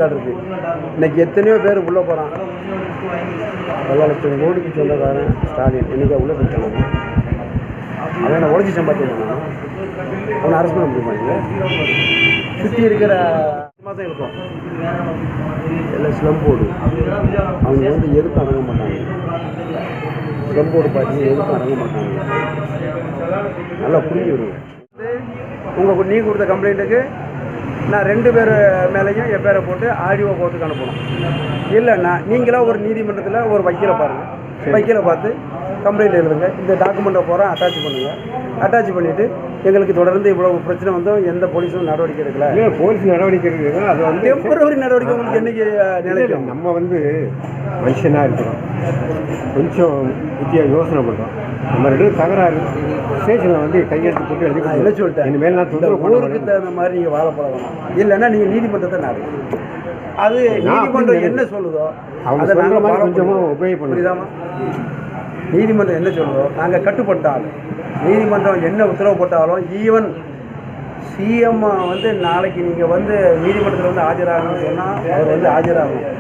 இருக்கு. இன்னைக்கு எத்தனையோ பேர் உள்ளே போகிறான். 10 லட்சம் கோடிக்கு சொந்தக்காரன் ஸ்டாலின் இன்னைக்கு உள்ளே போயிட்டாங்க. அவனை உடச்சி சம்பாத்தியம் பண்ணான். அவனை அரெஸ்ட் பண்ண முடியுமா? சுற்றி இருக்கிற மாதம் இருக்கும் எல்லாம் ஸ்லம்போடு. அவங்க எதுக்கும் அடங்க மாட்டாங்க. ஸ்லம்போடு பார்த்து எதுக்கும் அடங்க மாட்டாங்க. நல்லா புரிஞ்சு விடுங்க. நீ கொடுத்த கம்ப்ளைண்ட்டுக்கு நான் 2 பேர் மேலேயும் என் பேரை போட்டு ஆடியோ கோர்ட்டுக்கு அனுப்பணும். இல்லைன்னா நீங்களாக ஒரு நீதிமன்றத்தில் ஒரு வக்கீலை பாருங்கள். வக்கீலை பார்த்து கம்ப்ளைண்ட் எழுதுங்க. இந்த டாக்குமெண்ட்டை போகிறேன் அட்டாச் பண்ணுங்கள். அட்டாச் பண்ணிவிட்டு எங்களுக்கு தொடர்ந்து இவ்வளோ பிரச்சனை வந்தும் எந்த போலீஸும் நடவடிக்கை எடுக்கல. போலீஸ் நடவடிக்கை எடுக்கல. அது வந்து டெம்பரவரி நடவடிக்கை உங்களுக்கு என்றைக்கு நிலைக்கும்? நம்ம மனுஷனாக இருக்கிறோம். கொஞ்சம் யோசனை பண்ணுறோம். நம்ம 2 தகராறு ஸ்டேஷனில் கையெழுத்து போட்டு எழுதி என்ன சொல்லிட்டேன். இனிமேல் நான் ஊருக்கு தகுந்த மாதிரி நீங்கள் வாழ பழகணும். இல்லைன்னா நீங்கள் நீதிமன்றத்தை நாடு. அது நீதிமன்றம் என்ன சொல்லுதோ அதை நாங்கள் கொஞ்சமாக உபயோக புரியுதாமா? நீதிமன்றம் என்ன சொல்லுதோ நாங்கள் கட்டுப்பட்டாலும் நீதிமன்றம் என்ன உத்தரவு போட்டாலும் ஈவன் சிஎம் நாளைக்கு நீங்கள் நீதிமன்றத்தில் ஆஜராகணும்னு சொன்னால் அவர் ஆஜராகணும்.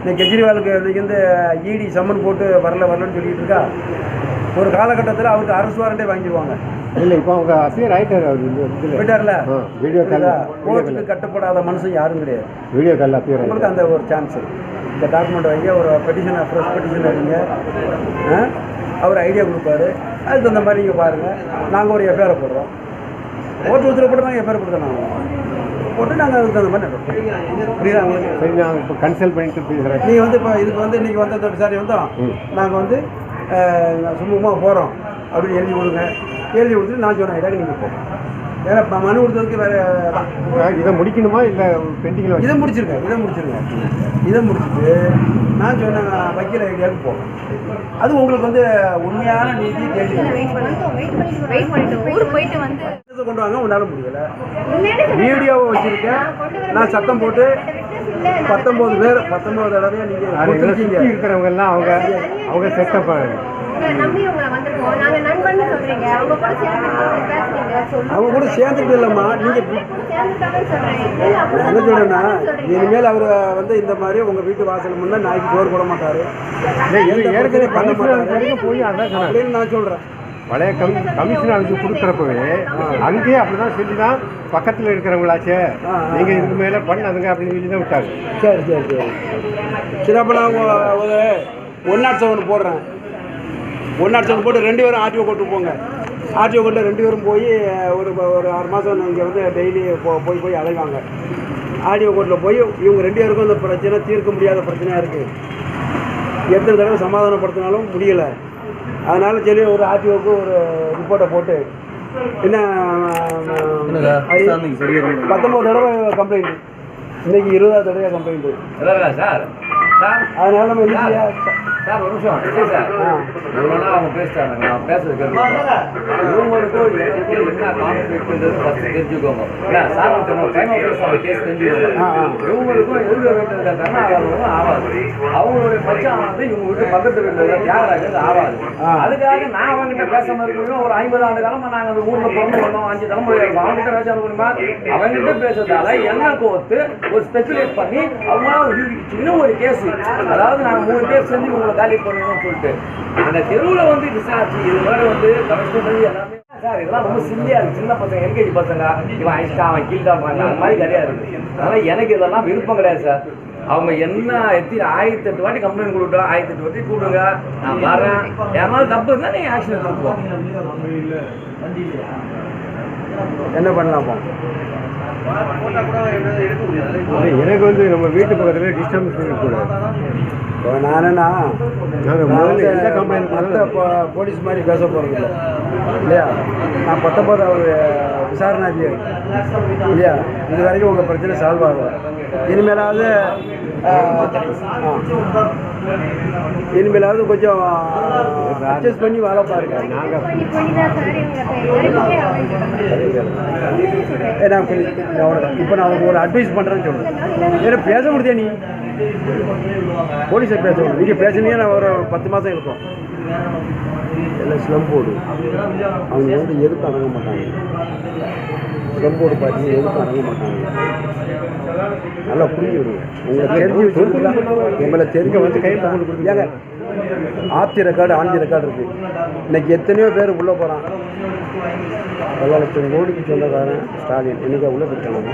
இன்னைக்கு கெஜ்ரிவாலுக்கு இன்றைக்கி இடி சம்மன் போட்டு வரலன்னு சொல்லிட்டு இருக்கா. ஒரு காலகட்டத்தில் அவருக்கு அரசு வாரண்டே வாங்கிடுவாங்க. இல்லை, இப்போ அவங்க அப்பியர் ஆகிட்டார். அவர் போயிட்டார்ல. வீடியோ கால் கோர்ட்டுக்கு கட்டப்படாத மனுஷன் யாரும் கிடையாது. வீடியோ கால் அப்பியர் உங்களுக்கு அந்த ஒரு சான்ஸ். இந்த டாக்குமெண்ட் வைங்க, ஒரு பெட்டிஷன் ஃப்ரெஷ் பெட்டிஷன் வைங்க. அவர் ஐடியா கொடுப்பாரு. அதுக்கு தகுந்த மாதிரி நீங்கள் பாருங்கள். நாங்கள் ஒரு எஃப்ஐஆரை போடுறோம். ஓட்டு உத்தரவு போட்டு நாங்கள் எஃப்ஐஆர் கொடுத்தோம். போட்டு நாங்கள் அதுக்கு தகுந்த மாதிரி நடக்கும். புரியுதா உங்களுக்கு? சரி, நாங்கள் இப்போ கன்சல்ட் பண்ணிட்டு பேசுகிறேன். நீங்கள் இப்போ இதுக்கு இன்றைக்கி அந்த விசாரணை நாங்கள் சுமூகமாக போகிறோம் அப்படின்னு எழுதி கொடுங்க. எழுதி கொடுத்துட்டு நான் சொன்ன ஐடியாவுக்கு நீங்கள் போகணும். ஏன்னா இப்போ மனு கொடுத்ததுக்கு வேறு இதை முடிக்கணுமா இல்லை பெண்டிங்கில்? இதை முடிச்சிருக்கேன். இதை முடிச்சுட்டு நான் சொன்ன வக்கீல் ஐடியாவுக்கு போகணும். அது உங்களுக்கு உண்மையான நீதி கேள்வி கொண்டு வாங்க. உன்னால முடியலை. வீடியோவை வச்சுருக்கேன். நான் சத்தம் போட்டு 19 பேர் 19 தடவையாக நீங்கள் இருக்கிறவங்க எல்லாம் அவங்க செட்டப் அவங்க கூட சேர்ந்துட்டு இல்லைம்மா. நீங்கள் என்ன சொல்கிறேன்னா இனிமேல் அவர் இந்த மாதிரி உங்கள் வீட்டு வாசல் முன்னே நாய்க்கு சோறு போட மாட்டார். ஏற்கனவே பண்ண மாட்டார் போய் அதான் அப்படின்னு நான் சொல்கிறேன். பழைய கமிஷன் ஆஃபீஸ் கொடுக்குறப்பவே அங்கேயே அப்படி தான் சொல்லி தான் பக்கத்தில் இருக்கிறவங்களாச்சே நீங்கள் இதுக்கு மேலே பண்ணாதுங்க அப்படின்னு சொல்லி தான் விட்டாங்க. சரி, அப்போ நான் ஒரு 107 போடுறேன். 107 போட்டு 2 பேரும் ஆர்டிஓ கோர்ட்டு போங்க. ஆர்டிஓ கோர்ட்டில் 2 பேரும் போய் ஒரு 6 மாதம் இங்கே டெய்லி போய் அலைவாங்க. ஆர்டிஓ கோர்ட்டில் போய் இவங்க 2 பேருக்கும் இந்த பிரச்சனை தீர்க்க முடியாத பிரச்சனையாக இருக்குது. எத்தனை தடவை சமாதானப்படுத்தினாலும் முடியலை. அதனால் சரி ஒரு ஆர்டிஓக்கு ஒரு ரிப்போர்ட்டை போட்டு என்ன 19 தடவை கம்ப்ளைண்ட், இன்றைக்கி 20வது தடவை கம்ப்ளைண்ட்டு. அதனால நம்ம சார் ஒரு நிமிஷம் சார். இவ்வளோனா அவங்க பேசிட்டாங்க. நான் பேசுறது இவங்களுக்கும் என்ன கான்ஃபிளிக்ட்ன்றது ஃபஸ்ட்டு தெரிஞ்சுக்கோங்க. இல்லை சார் டைம் ஆஃப் பேசுகிற கேஸ் தெரிஞ்சுக்கோங்க. இவங்களுக்கும் எதிர்க்க வீட்டில் கர்நாடகாவும் ஆகாது. அவங்களுடைய பிரச்சனை இவங்க வீட்டு பக்கத்து வீட்டில் தியாகராஜன் ஆகாது. அதுக்காக நான் அவங்ககிட்ட பேசாமல் இருக்கணும். ஒரு 50 ஆண்டு காலமாக நாங்கள் அந்த ஊரில் பிறந்து வந்தோம். 5 தலைமுறை இருக்கும். அவங்ககிட்ட பேச முடியுமா? அவங்ககிட்ட பேசுறதால என்ன கோர்த்து ஒரு ஸ்பெகுலேட் பண்ணி அவங்க இன்னும் ஒரு கேஸ், அதாவது நாங்கள் 3 கேஸ் செஞ்சு உங்களை காலி பண்ணணும்னு சொல்லிட்டு அந்த தெருவில் விசாரிச்சு இது மாதிரி கமிஷனர் எல்லாமே சார் இதெல்லாம் ரொம்ப சில்லியா இருக்கு. சின்ன பசங்க எல்கேஜி பசங்க இவன் அடிச்சிட்டான் அவன் கீழ்தான் அந்த மாதிரி கிடையாது. அதனால எனக்கு இதெல்லாம் விருப்பம் கிடையாது சார். அவங்க என்ன 1008 வாட்டி கம்ப்ளைண்ட் கொடுத்தோம். 1008 வாட்டி கூப்பிடுங்க, நான் வரேன். ஏமாவது தப்பு இருந்தால் நீங்கள் ஆக்ஷன் எடுத்துருப்போம். என்ன பண்ணலாமா? எனக்கு நம்ம வீட்டு பக்கத்தில் டிஸ்டர்பன்ஸ் இருக்கக்கூடாது. இப்போ நானேண்ணா போலீஸ் மாதிரி பேச போகிறது இல்லையா? நான் 19வது விசாரணை அதிகாரி இல்லையா? இது வரைக்கும் உங்கள் பிரச்சனை சால்வ் ஆகும். இனிமேலாவது கொஞ்சம் அட்ஜஸ்ட் பண்ணி வாழ பாருங்க. இப்போ நான் ஒரு அட்வைஸ் பண்ணுறேன்னு சொல்லுவேன். ஏன்னா பேச முடியாது. நீ போலீஸை பேசணும். நீங்கள் பேசுனீங்க நான் ஒரு 10 மாதம் இருக்கும். எல்லாம் ஸ்லம் போர்டு அவங்க வந்து எதுக்கும் அடங்க மாட்டாங்க. ஸ்லம் போர்டு பார்த்தீங்கன்னா எதுக்கும் அடங்க மாட்டாங்க. நல்லா புரிஞ்சு விடுங்க. உங்களை தெரிஞ்சு வச்சுருக்கலாம். உங்களை தெரிஞ்சு வந்து கையில் கொண்டு கொடுத்துருக்காங்க. ஆப்தி ரெக்கார்டு ஆன்டி ரெக்கார்டு இருக்குது. இன்றைக்கி எத்தனையோ பேர் உள்ளே போகிறான். பல லட்சம் கோடிக்கு சொந்தக்காரன் ஸ்டாலின் இன்றைக்கி உள்ளே போயிட்டாங்க.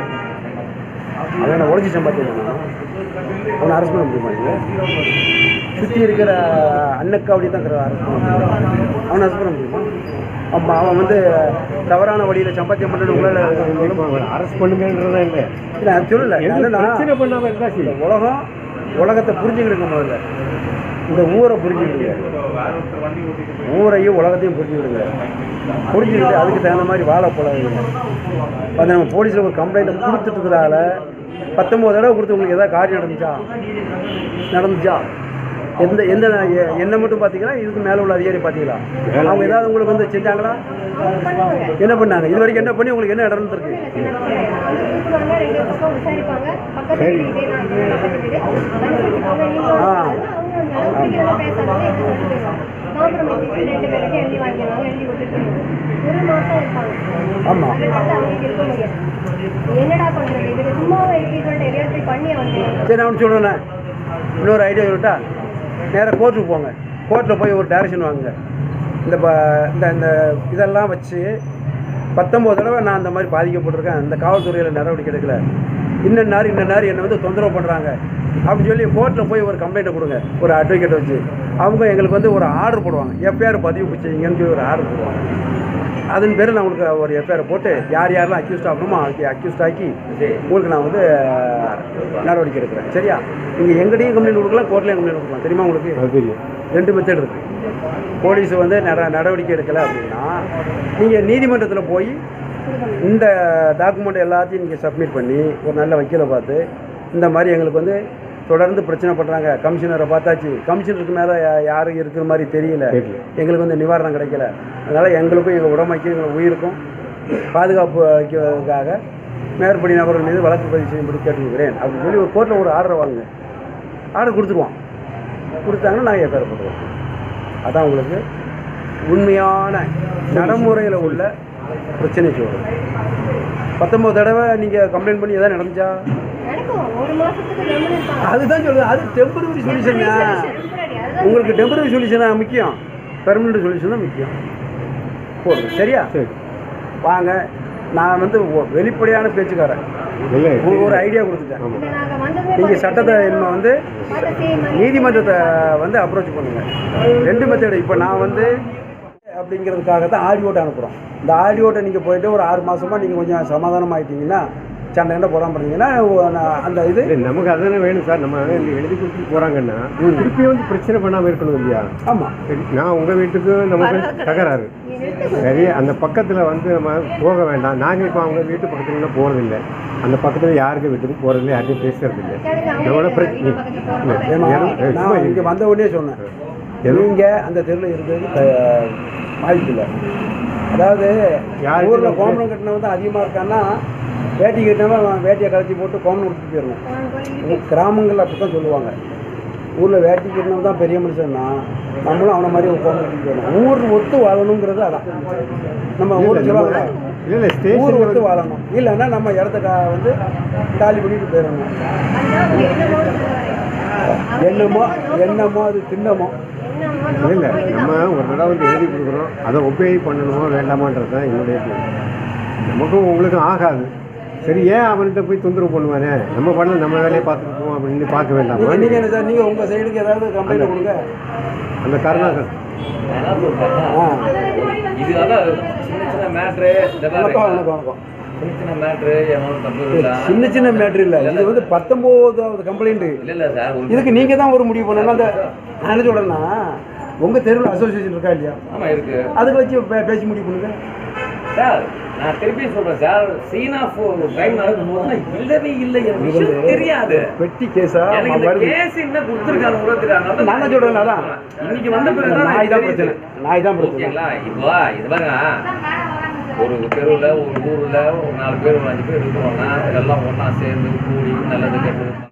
அவனை உழைச்சி சம்பாத்தியம் பண்ணான். அவனை அரெஸ்ட் பண்ண முடியுமா? இல்லை, சுற்றி இருக்கிற அன்னக்காவடி தான் அரெஸ்ட் பண்ண முடியும். அவனை அரெஸ்ட் பண்ண முடியுமா? அவன் வந்து தவறான வழியில் சம்பாத்தியம் பண்ணுறது உங்களால் அரெஸ்ட் பண்ணுங்கன்றதான் இல்லை. இல்லை அது சொல்லலை. பிரச்சனை பண்ணாமல் இருந்தால் சரி. உலகத்தை புரிஞ்சுக்கிடுங்க. முதல்ல இந்த ஊரை புரிஞ்சுக்கிடுங்க. ஊரையும் உலகத்தையும் புரிஞ்சுக்கிடுங்க. புரிஞ்சுக்கிட்டு அதுக்கு தகுந்த மாதிரி வாழ பழகுங்க. அது நம்ம போலீஸில் ஒரு கம்ப்ளைண்ட்டை கொடுத்துட்டுறதால 19 தடவை கொடுத்து உங்களுக்கு எதாவது காரியம் நடந்துச்சா? எந்த என்ன மட்டும் பார்த்தீங்கன்னா இதுக்கு மேலே உள்ள அதிகாரி பார்த்தீங்களா? அவங்க ஏதாவது உங்களுக்கு வந்து செஞ்சாங்களா? என்ன பண்ணாங்க? இது வரைக்கும் என்ன பண்ணி உங்களுக்கு என்ன நடந்துருக்கு? ஆமாம், சரி நான் ஒன்று சொல்கிறேண்ணே. இன்னொரு ஐடியா சொல்லிட்டா, நேராக கோர்ட்டுக்கு போங்க. கோர்ட்டில் போய் ஒரு டைரக்ஷன் வாங்குங்க. இந்த இந்த இதெல்லாம் வச்சு 19 தடவை நான் அந்த மாதிரி பாதிக்கப்பட்டிருக்கேன், இந்த காவல்துறையில் நடவடிக்கை எடுக்கல, இன்ன நேரம் என்னை வந்து தொந்தரவு பண்ணுறாங்க அப்படின்னு சொல்லி கோர்ட்டில் போய் ஒரு கம்ப்ளைண்ட்டை கொடுங்க. ஒரு அட்வொகேட்டை வச்சு அவங்க எங்களுக்கு வந்து ஒரு ஆர்டர் போடுவாங்க. எஃப்ஐஆர் பதிவு செய்யுங்கன்னு சொல்லி ஒரு ஆர்டர் போடுவாங்க. அதன் பேர் நான் உங்களுக்கு ஒரு எஃப்ஐஆர் போட்டு யாரெல்லாம் அக்யூஸ்ட் ஆகணுமோ அக்யூஸ்ட் ஆக்கி உங்களுக்கு நான் வந்து நடவடிக்கை எடுக்கிறேன். சரியா? நீங்கள் எங்கடையும் கம்ப்ளைண்ட் கொடுக்கலாம், கோர்ட்லேயும் கம்ப்ளைண்ட் கொடுக்கலாம். தெரியுமா உங்களுக்கு? 2 மெத்தட் இருக்குது. போலீஸ் வந்து நடவடிக்கை எடுக்கலை அப்படின்னா நீங்கள் நீதிமன்றத்தில் போய் இந்த டாக்குமெண்ட் எல்லாத்தையும் நீங்கள் சப்மிட் பண்ணி ஒரு நல்ல வக்கீலை பார்த்து இந்த மாதிரி எங்களுக்கு வந்து தொடர்ந்து பிரச்சனை பண்ணுறாங்க, கமிஷனரை பார்த்தாச்சு, கமிஷனருக்கு மேலே யாரும் இருக்கிற மாதிரி தெரியல, எங்களுக்கு வந்து நிவாரணம் கிடைக்கல, அதனால் எங்களுக்கும் எங்கள் உடமைக்கும் எங்கள் உயிருக்கும் பாதுகாப்பு அளிக்கிறதுக்காக மேற்படி நபர்கள் மீது வழக்கு பதிவு செய்யும்படி கேட்டுக்கிறேன் அப்படின்னு சொல்லி ஒரு கோர்ட்டில் ஒரு ஆர்டரை வாங்க. ஆர்டர் கொடுத்துருவோம். கொடுத்தாங்கன்னா நான் எஃப்ஐஆர் போட்டுருவோம். அதான் உங்களுக்கு உண்மையான நடைமுறையில் உள்ள பிரச்சனை சொல்கிறேன். 19 தடவை நீங்கள் கம்ப்ளைண்ட் பண்ணி எதாவது நடந்துச்சா? அதுதான் சொல்லுது. அது டெம்பரரி சொல்யூஷன். உங்களுக்கு டெம்பரரி சொல்யூஷனா முக்கியம், பெர்மனண்ட் சொல்யூஷன் தான் முக்கியம். போடுங்க. சரியா? வாங்க. நான் வந்து வெளிப்படையான பேச்சுக்காரன். உங்களுக்கு ஒரு ஐடியா கொடுத்துட்டேன். நீங்கள் சட்டத்தை என்ன வந்து நீதிமன்றத்தை வந்து அப்ரோச் பண்ணுங்கள். 2 மெத்தடு. இப்போ நான் வந்து அப்படிங்கிறதுக்காக தான் ஆடியோட்டை அனுப்புகிறோம். இந்த ஆடியோட்டை நீங்கள் போயிட்டு ஒரு 6 மாதமாக நீங்கள் கொஞ்சம் சமாதானம் ஆகிட்டீங்கன்னா, சண்டை என்ன போடாமல் பண்ணீங்கன்னா அந்த இது நமக்கு அதுதானே வேணும் சார். நம்ம எழுதி கொடுத்துட்டு போகிறாங்கன்னா திருப்பி வந்து பிரச்சனை பண்ணாமல் இருக்கணும் இல்லையா? ஆமாம். சரி, நான் உங்கள் வீட்டுக்கு நமக்கு தகராறு சரி, அந்த பக்கத்தில் வந்து நம்ம போக வேண்டாம். நாங்கள் இப்போ அவங்க வீட்டு பக்கத்துலலாம் போகிறதில்லை, அந்த பக்கத்தில் யாருக்கு வீட்டுக்கு போகிறதில்லை, யார்ட்டையும் பேசுறதில்லை. நம்மளோட பிரச்சனை நான் இங்கே வந்த உடனே சொன்னேன், நீங்கள் அந்த தெருவில் இருக்கிறது வாய்ப்பில்லை. அதாவது ஊரில் கோமணம் கட்டின வந்து அதிகமாக இருக்கான்னா வேட்டி கட்டினவன் வேட்டியை கலத்தி போட்டு கோமணம் கொடுத்துட்டு போயிடணும். கிராமங்களில் அப்படி தான் சொல்லுவாங்க. ஊரில் வேட்டி கட்டினவன் தான் பெரிய மனுஷன்னா நம்மளும் அவனை மாதிரி ஒரு கோமணம் கொடுத்துட்டு போயிடணும். ஊர் ஒத்து வாழணுங்கிறது அதான். நம்ம ஊர் சொல்லுவாங்க, ஊர் ஒத்து வாழணும். இல்லைன்னா நம்ம இடத்த வந்து காலி பண்ணிட்டு போயிடணும். என்னமோ அது தின்னமோ இல்லை. நம்ம ஒரு தடவை வந்து எழுதி கொடுக்குறோம், அதை ஒபே பண்ணணுமோ வேண்டாமான்றது தான் என்னுடைய கேள்வி. நமக்கும் உங்களுக்கும் ஆகாது. சரி, ஏன் அவன்கிட்ட போய் தொந்தரவு பண்ணுவானே, நம்ம பண்ண நம்ம வேலையை பார்த்துட்டு போவோம் அப்படின்னு பார்க்க வேண்டாம். நீங்கள் என்ன சார், நீங்கள் உங்கள் சைடுக்கு ஏதாவது கம்ப்ளைண்ட் கொடுங்க. அந்த கருணாகர் இதுதான் சின்ன மேட்ரு. சின்ன மேட்ரு இல்லை, இது வந்து 19வது கம்ப்ளைண்ட். இதுக்கு நீங்கள் தான் ஒரு முடிவு பண்ணணும். அந்த நான் என்ன சொல்கிறேன்னா, உங்கள் தெருவில் அசோசியேஷன் இருக்கா இல்லையா? ஆமாம் இருக்கு. அதுக்கு வச்சு பேசி முடிவு பண்ணுங்க சார். நான் திருப்பி சொல்கிறேன் சார், சீனா டைம் நடக்கும்போது இல்லவே இல்லை, எனக்கு தெரியாது. பெட்டி கேஸா கேஸ் என்ன கொடுத்துருக்காங்க கூட தெரியாது. நான் தான் சொல்கிறேன். அதான் இன்னைக்கு வந்த பிறகு நாய் தான் பிரச்சனை. நாய் தான் பிரச்சனை. இப்போ இது பாருங்க, ஒரு தெருவில் ஒரு ஊரில் ஒரு 4 பேர் ஒரு 5 பேர் இருக்கிறோம்னா இதெல்லாம் ஒன்றா சேர்ந்து கூடி நல்லது கெட்டது